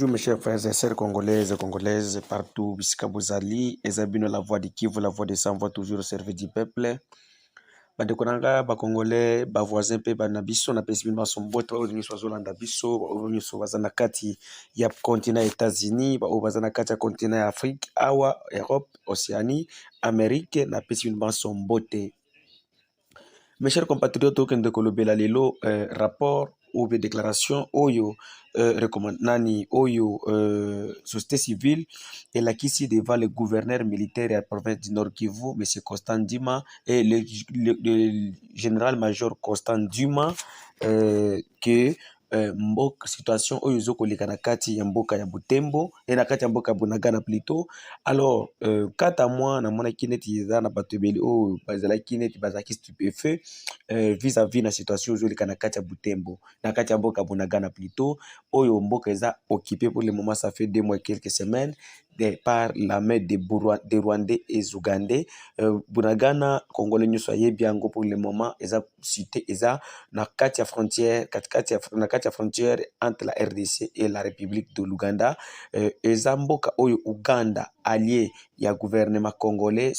Bonjour mes chers frères et sœurs congolaises et congolaises partout, bisika bozali, ezabino la voix de Kivu, la voix de sans voix toujours au service du peuple. Bandeko nanga ba congolais, ba voisins pe ba na biso na pesi bino somboto oyo nyonso bazolanda biso, oyo nyonso baza na kati ya continent États-Unis, ba oyo baza na kati ya continent Afrique, awa Europe, Océanie, Amérique na pesi bino sombote. Mes chers compatriotes, okende kolobela lelo rapport ou déclaration oyo recommande nani oyo société civile et la ici devant le gouverneur militaire de la province du Nord Kivu, M. Constant Dima et le général-major Constant Duma que mboka situation oyo ezokoleka na kati ya mboka ya Butembo et na kati ya mboka Bunagana plutôt. Alors kata moi namonaki neti eza na bato ebele oyo bazalaki neti bazalaki stupéfait vis-à-vis na situation ezoleka na kati ya Butembo na kati ya mboka Bunagana plutôt oyo mboka eza occupé pour le moment, ça fait 2 mois et quelques semaines par l'armée des Rwandais et Ougandais. Bunagana Congolais nyonso ayebi yango pour le moment eza cité eza na kati ya frontière na kati ya frontière entre la RDC et la République de l'Ouganda. Eza mboka oyo Uganda allié ya gouvernement congolais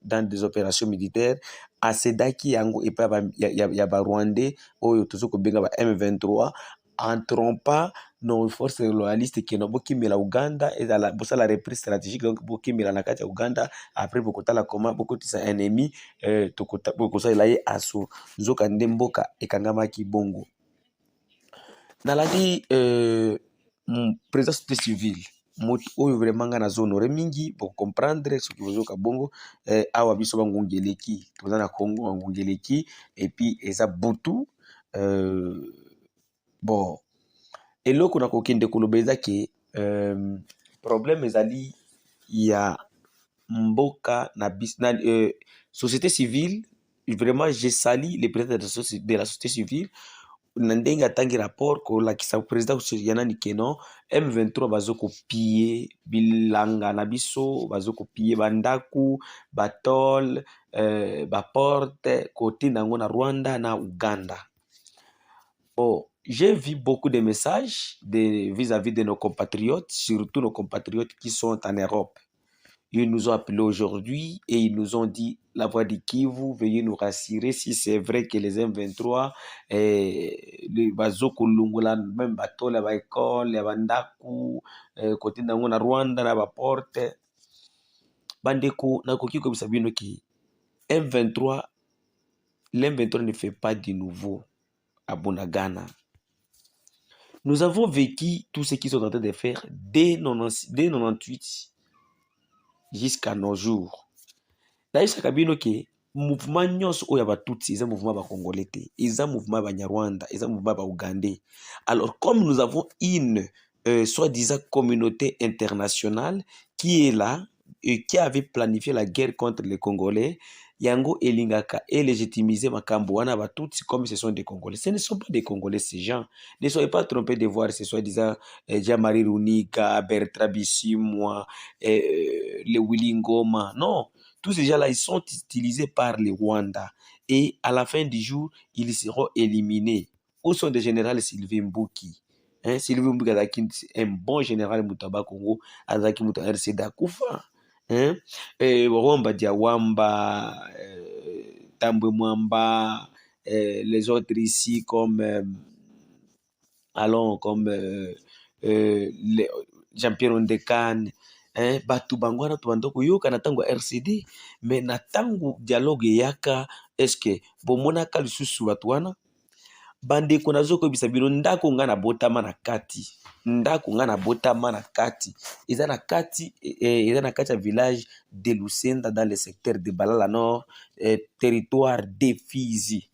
dans des opérations militaires asedaki yango epa ya ba Rwandais oyo tozoko benga ba M23 en trompant nos forces loyalistes qui n'ont pas la Ouganda et la reprise stratégique donc beaucoup la kati ya Uganda après beaucoup la comment beaucoup de ennemis beaucoup ça là asso nzoka ndemboka ekangama ki bongo naladi président société civile oyo vraiment nga na zone mingi pour comprendre ce que vous avez bongo awa biso bangongeleki toza na Congo bangongeleki et puis eza butu bon eloko na kokende koloba eza ke problème ezali ya mboka na société civile. Vraiment je salue les présidents de la société civile na ndenge atangi rapport kolakisa président yanani keno M23 bazoko piller bilanga na biso bazoko piller bandaku batol baporte côté nango na Rwanda na Uganda. Oh, j'ai vu beaucoup de messages vis-à-vis de nos compatriotes, surtout nos compatriotes qui sont en Europe. Ils nous ont appelés aujourd'hui et ils nous ont dit, la voix de Kivu, veuillez nous rassurer si c'est vrai que les M23, les Bazoko Lungola, même bateau, la école, les Bandaku, côté de la Rwanda, la porte, Bandeko, Nakoki comme Sabino qui M23, l'M23 ne fait pas de nouveau à Bunagana. Nous avons vécu tout ce qu'ils sont en train de faire dès 98 jusqu'à nos jours. D'ailleurs, ça kabino que mouvement nyos oya ba tutsi, ils mouvement ba congolais, ils mouvement ba Nyarwanda, ils mouvement ba Ougandais. Alors comme nous avons une soi-disant communauté internationale qui est là et qui avait planifié la guerre contre les Congolais, Yango Elingaka et légitimiser Makambo wana batutsi comme ce sont des Congolais. Ce ne sont pas des Congolais ces gens. Ne soyez pas trompés de voir ce soi-disant Jean-Marie Runika, Bertrand Bisimwa, le Willy Ngoma. Non, tous ces gens-là, ils sont utilisés par les Rwandais. Et à la fin du jour, ils seront éliminés. Où sont des généraux Sylvain Mbouki? Sylvain Mbouki est un bon général Moutaba Congo, Azaki Moutaba RCD Koufa. Wamba Diawamba, Tambwe Mwamba, les autres ici comme Jean-Pierre Ondekane, batu bangwana tubandoko yoka na tango RCD mais na tango dialogue yaka est-ce que bomonaka lisusu batu wana bandeko nazoko bisa bino ndako nga na botama na kati ndako nga na botama na kati eza na kati ya village de Lucenda dans le secteur de Balala Nord, territoire de Fizi,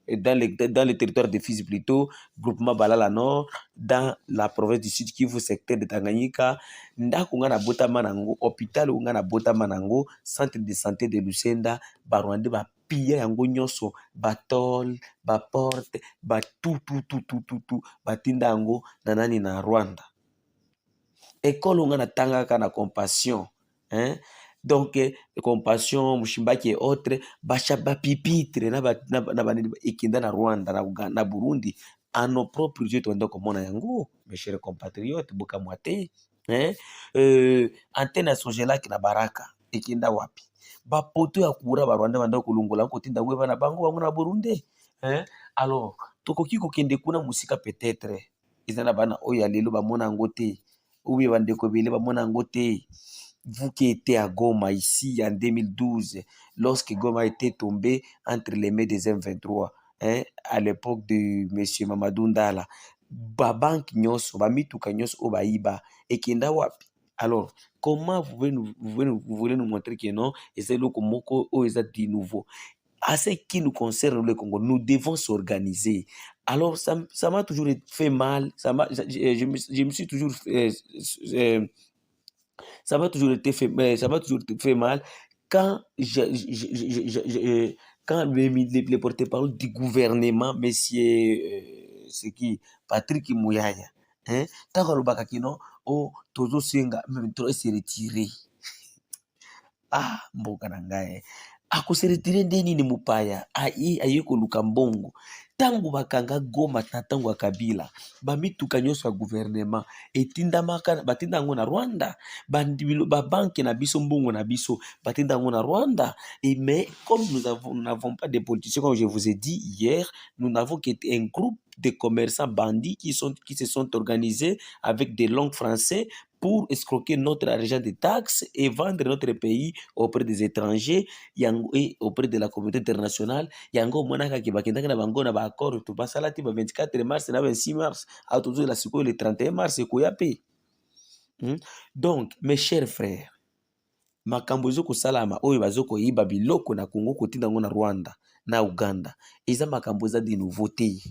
dans le territoire de Fizi plutôt, groupement Balala Nord, dans la province du Sud Kivu, secteur de Tanganyika. Ndako nga na botama nango, hôpital nga na botama nango, centre de santé de Lucenda, Barwande ba piller yango nyonso, batol, baporte, ba tout, batinda yango nanani na Rwanda. École nga na tangaka na compassion, donc compassion Mushimbaki et autres bacha ba pipitre na ba ekinda na Rwanda na Burundi à nos propres yeux toenda komona yango, mes chers compatriotes, boka mwate. Antenne ya Sogelaki na Baraka ekenda wapi? Bapoto ya kura Barwanda banda kolongola kotinda weba na bango bango na Burundi. Alors tokoki kokende kuna musika peut-être ezana bana oyo lelo bamona yango te, ou bien bandeko bele bamona yango te. Vous qui étiez à Goma ici en 2012, lorsque Goma a été tombé entre les mains des M23, à l'époque de M. Mamadou Ndala, babank nyonso, bamituka nyonso obaïba, et kenda wapi? Alors, comment vous voulez nous montrer que non, et c'est le komoko ou est nouveau? À ce qui nous concerne le Congo, nous devons s'organiser. Alors, ça m'a toujours fait mal, je me suis toujours ça m'a toujours été fait mal quand quand le porte-parole du gouvernement, monsieur Patrick Mouyaya, tant que kino oh tozo senga même trop se retirer. Ah mboka nangaye akoseretire ndeni ni mupaya ayeko luka mbongo tangu bakanga Goma na tangu ya Kabila bamituka nyonso ya gouvernement etindamaka batinda yango na Rwanda, babanke na biso mbongo na biso batinda yango na Rwanda. Et mais comme nous n'avons pas de politiciens, comme je vous ai dit hier, nous n'avons qu'un groupe de commerçants bandits qui se sont organisés avec des langues français pour escroquer notre argent de taxes et vendre notre pays auprès des étrangers et auprès de la communauté internationale. Yango monaka ki bakendaka na bango na ba accord to basala ti ba 24 mars na 26 mars a toujours la siko le 31 mars ko yape. Donc mes chers frères, makambo ezoko salama oyo bazoko yiba biloko na Congo kotinda ngo na Rwanda na Uganda eza makambo za de nouveauté.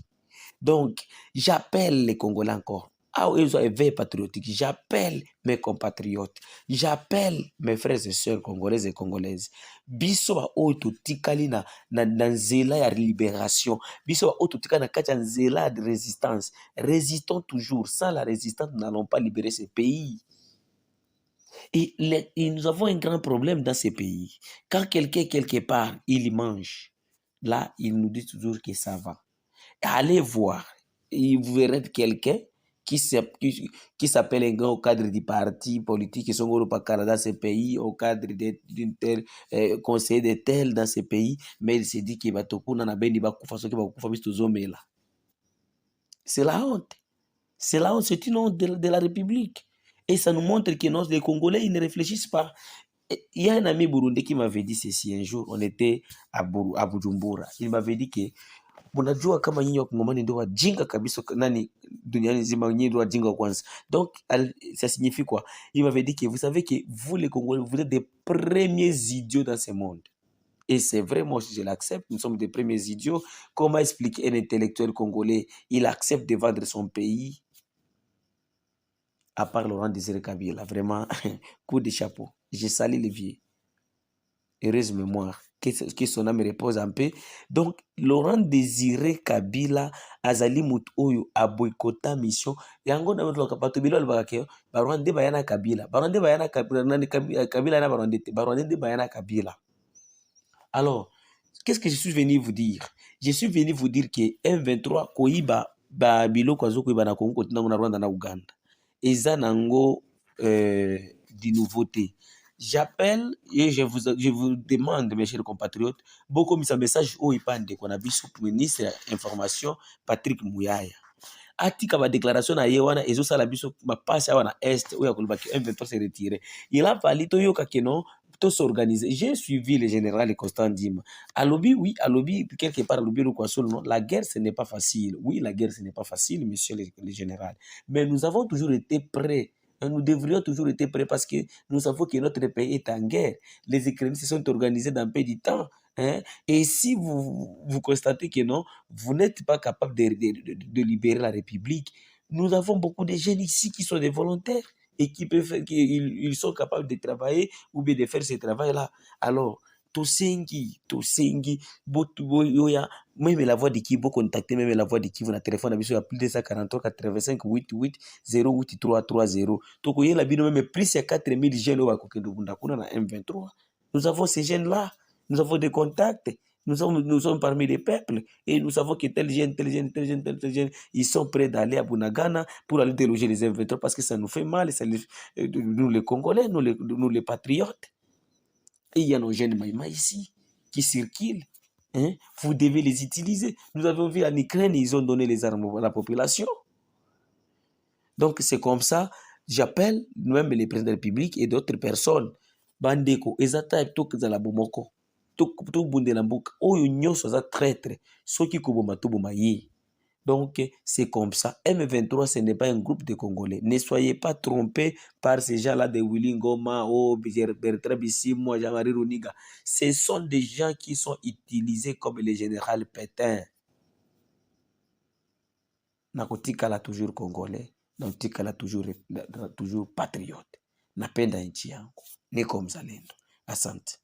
Donc j'appelle les Congolais encore. Ils ont éveillé patriotique. J'appelle mes compatriotes. J'appelle mes frères et sœurs congolaises et congolaises. Biso ba oto tikali na nzela ya libération. Biso ba oto tikali na kati ya nzela de résistance. Résistons toujours. Sans la résistance, nous n'allons pas libérer ce pays. Et nous avons un grand problème dans ce pays. Quand quelqu'un quelque part, il mange, là, il nous dit toujours que ça va. Allez voir. Et vous verrez quelqu'un qui s'appelle un gars au cadre du parti politique qui sont au Canada dans ce pays, au cadre d'une telle conseiller de tel dans ce pays, mais il se dit qu'il va tout couper dans bendi bakufa so ki bakufa biso zomela. C'est la honte. C'est la honte, c'est une honte de la République. Et ça nous montre que non, les Congolais, ils ne réfléchissent pas. Il y a un ami burundais qui m'avait dit ceci un jour, on était à Bujumbura. Il m'avait dit que munajua kama nyinyi wakongomani ndio wajinga kabisa nani duniani nzima, nyinyi ndio wajinga kwanza. Donc ça signifie quoi? Il m'avait dit que vous savez que vous les Congolais, vous êtes des premiers idiots dans ce monde. Et c'est vrai, moi je l'accepte, nous sommes des premiers idiots. Comment expliquer un intellectuel congolais, il accepte de vendre son pays, à part Laurent Désiré Kabila? Vraiment, coup de chapeau. Je salue les vieux. Heureuse mémoire. Que son âme repose en paix. Donc, Laurent Désiré Kabila azali mut oyo a boycota mission. Yango na mutloka pato bilo albakake. Barwande bayana Kabila. Barwande bayana Kabila na Barwande. Barwande bayana Kabila. Alors, qu'est-ce que je suis venu vous dire? Je suis venu vous dire que M23 koiba ba bilo kwazo koiba na Congo kotina na Rwanda na Uganda. Eza nango di nouveauté. J'appelle et je vous demande, mes chers compatriotes, beaucoup mis un message au IPANDE qu'on a vu sous ministre information Patrick Mouyaya. Atika ba déclaration na yewana ezo sala biso ma passe wana est ou ya kolobaki M23 se retirer. Il a fallu to yoka keno to s'organiser. J'ai suivi le général Constant Dima. Alobi oui, alobi quelque part alobi le quoi non, la guerre ce n'est pas facile. Oui, la guerre ce n'est pas facile, monsieur le général. Mais nous avons toujours été prêts. Nous devrions toujours être prêts parce que nous savons que notre pays est en guerre. Les Ukrainiens se sont organisés dans peu de temps. Et si vous constatez que non, vous n'êtes pas capable de libérer la République, nous avons beaucoup de jeunes ici qui sont des volontaires et qui peuvent faire, ils sont capables de travailler ou bien de faire ce travail-là. Alors, Tosengi, même la voix de qui vous contactez, même la voix de qui vous na téléphone, il y a plus de 143 85 88 08 330. Donc, il y a même plus de 4000 jeunes au na M23. Nous avons ces jeunes-là, nous avons des contacts. Nous sommes parmi les peuples et nous savons que tel jeune, ils sont prêts d'aller à Bunagana pour aller déloger les M23 parce que ça nous fait mal, nous les Congolais, nous les patriotes. Et il y a nos jeunes Maïma ici qui circulent. Hein? Vous devez les utiliser. Nous avons vu en Ukraine, ils ont donné les armes à la population. Donc c'est comme ça, j'appelle même les présidents de la République et d'autres personnes. Bandeko, ezata tok za la bomoko. Tok bunde la mboka. Oyo nyonso za traître. Soki koboma to boma ye. Donc, c'est comme ça. M23, ce n'est pas un groupe de Congolais. Ne soyez pas trompés par ces gens-là de Willy Ngoma, Bertrand Bissimo, Jean-Marie Roniga. Ce sont des gens qui sont utilisés comme le général Pétain. Nakotikala toujours Congolais. Nakotikala toujours patriote. Napenda nchi yangu. Niko mzalendo. Asante.